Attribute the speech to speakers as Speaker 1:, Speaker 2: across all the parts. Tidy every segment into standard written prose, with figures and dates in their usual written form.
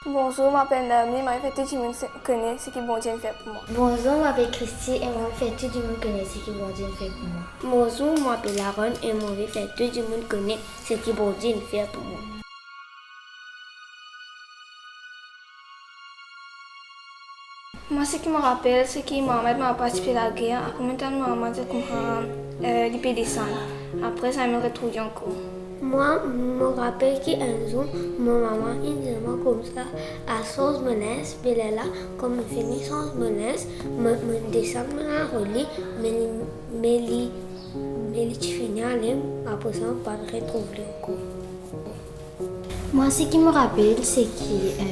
Speaker 1: Bonjour, je m'appelle Naomi, je fait tout le monde connaît ce que bon Dieu fait pour moi.
Speaker 2: Bonjour, je m'appelle Christy et moi fait tout le monde connaît ce que bon Dieu fait pour moi.
Speaker 3: Bonjour, je m'appelle Aaron et moi fait tout le monde connaît ce que bon Dieu fait pour moi.
Speaker 1: Moi, ce qui me rappelle, c'est que Mohamed m'a participé à la guerre. En même temps, Mohamed a compris l'IP descendre. Après, ça me retrouve encore.
Speaker 3: Moi, je me rappelle qu'un jour, ma maman dit comme ça, à sauce menace, mais là, comme je finis sauce menace, je descends dans la relais, mais je finis à l'aime, après ça, je ne pas retrouver encore.
Speaker 2: Moi, ce qui me rappelle, c'est que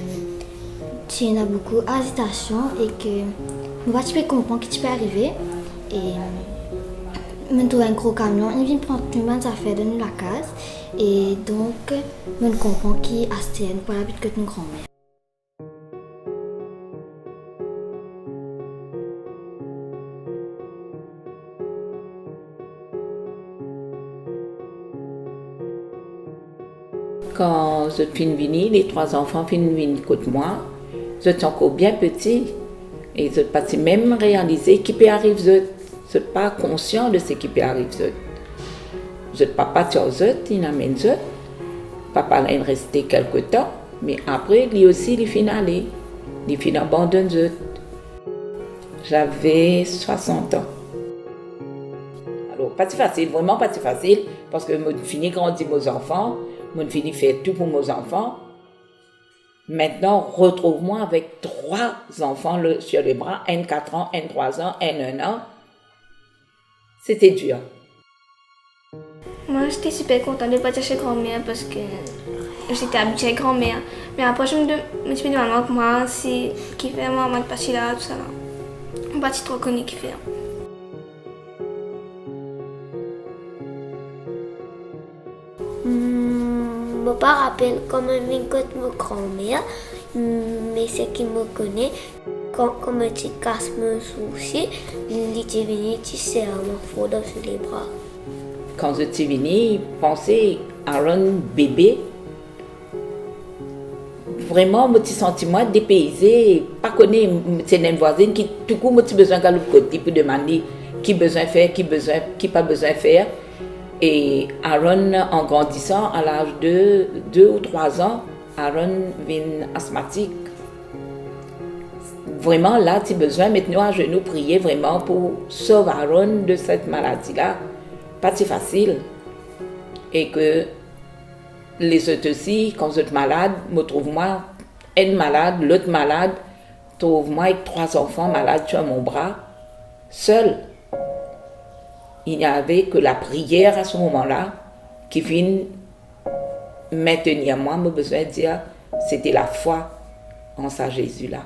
Speaker 2: tu en as beaucoup d'hésitation et que moi, tu peux comprendre ce qui peut arriver. Et je trouve un gros camion, il vient prendre tout le monde affaires de nous la case. Et donc, je comprends qui est Astien pour la but que nous grand-mère.
Speaker 4: Quand je suis venue, les 3 enfants sont venus côté moi, je suis encore bien petit et je n'ai pas même réalisé ce qui peut arriver. Je ne suis pas conscient de ce qui peut arriver. Je papa il amène je. Papa est resté quelque temps, mais après, lui aussi, il finit aller. Il finit abandonné je. J'avais 60 ans. Alors, pas si facile, vraiment pas si facile, parce que je finis grandir mes enfants, je finis faire tout pour mes enfants. Maintenant, retrouve-moi avec 3 enfants sur les bras, un 4 ans, un 3 ans, un 1 an. C'était dur.
Speaker 1: Moi, j'étais super contente de partir chez grand-mère parce que j'étais habituée à grand-mère. Mais après, je me suis demandé comment si qui fait moi de partir là, tout ça. On pas trop connu qui fait.
Speaker 3: Je ne me rappelle comment je rencontre ma grand-mère, mais ce qui me connaît, quand tu casses mon souci, il est venu, tu sais, à me foutre sur les bras.
Speaker 4: Quand je suis venue, penser à un bébé, vraiment, mon petit sentiment dépaysé, pas connaître une voisine qui, du coup, mon petit besoin de l'autre côté pour demander qui besoin faire, qui pas besoin faire. Et Aaron, en grandissant, à l'âge de 2 ou 3 ans, Aaron devient asthmatique. Vraiment, là, tu as besoin de mettre à genoux, prier vraiment pour sauver Aaron de cette maladie-là. Pas si facile. Et que les autres aussi, quand vous êtes malade, me trouve-moi un malade, l'autre malade, trouve-moi avec 3 enfants malades sur mon bras, seul. Il n'y avait que la prière à ce moment-là qui vient maintenir moi, me besoin de dire, c'était la foi en ça Jésus-là.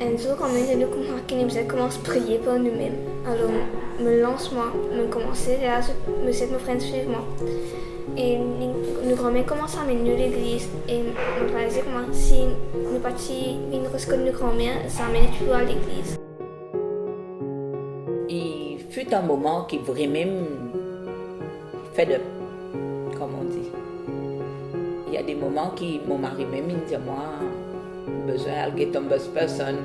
Speaker 1: Un jour, quand nous comprenons qu'il commence à prier pour nous-mêmes, alors me lance-moi, me commencer à me faire mes frères suivre moi. Et nous grand-mère commence à amener nous l'église et nous parlait comment si nous partis une reconnaître nous grand-mère, ça amène toujours à l'église.
Speaker 4: Il fut un moment qui vraiment fait de, comme on dit. Il y a des moments qui mon mari même il dit moi besoin de get une personne,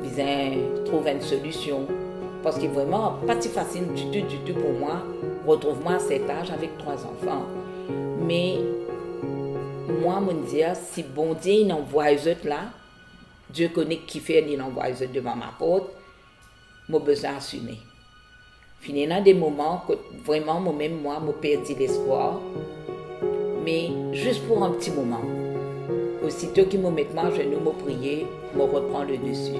Speaker 4: besoin trouver une solution parce que vraiment pas si facile du tout pour moi. Retrouve-moi à cet âge avec 3 enfants. Mais moi me dire si bon Dieu il envoie eux autres là, Dieu connaît qui fait il envoie eux autres devant ma porte. J'ai besoin d'assumer. Il y a des moments que vraiment, moi-même, je perds l'espoir. Mais juste pour un petit moment. Aussitôt qu'ils me mettent à genoux, me prier, je reprends le dessus.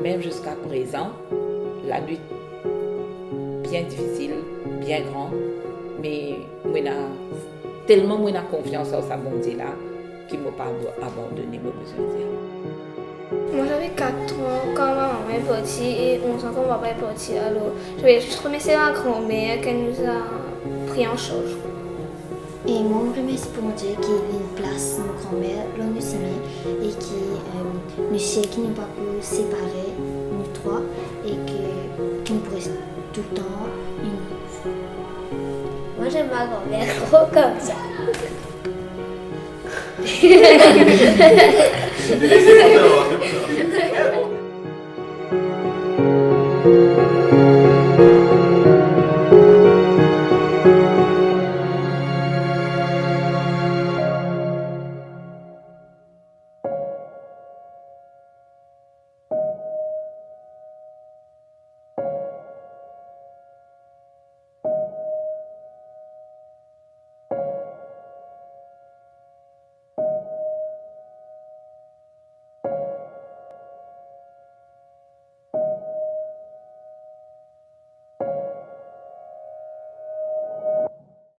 Speaker 4: Même jusqu'à présent, la lutte bien difficile, bien grande, mais tellement moi j'ai confiance en sa bonté là qu'il ne m'a pas abandonné, me besoin de dire.
Speaker 1: Moi j'avais 4 ans quand ma maman est partie et 11 ans quand mon papa est parti. Alors je vais juste remercier ma grand-mère qui nous a pris en charge.
Speaker 2: Et moi, je remercie pour mon Dieu qui est une place, ma grand-mère, là nous sommes et qui nous sait qui nous pas pu séparer, nous 3, et que nous pourrons tout le temps unis.
Speaker 3: Moi, manger ma grand-mère gros comme ça.
Speaker 5: Laissez tomber, on va faire ça.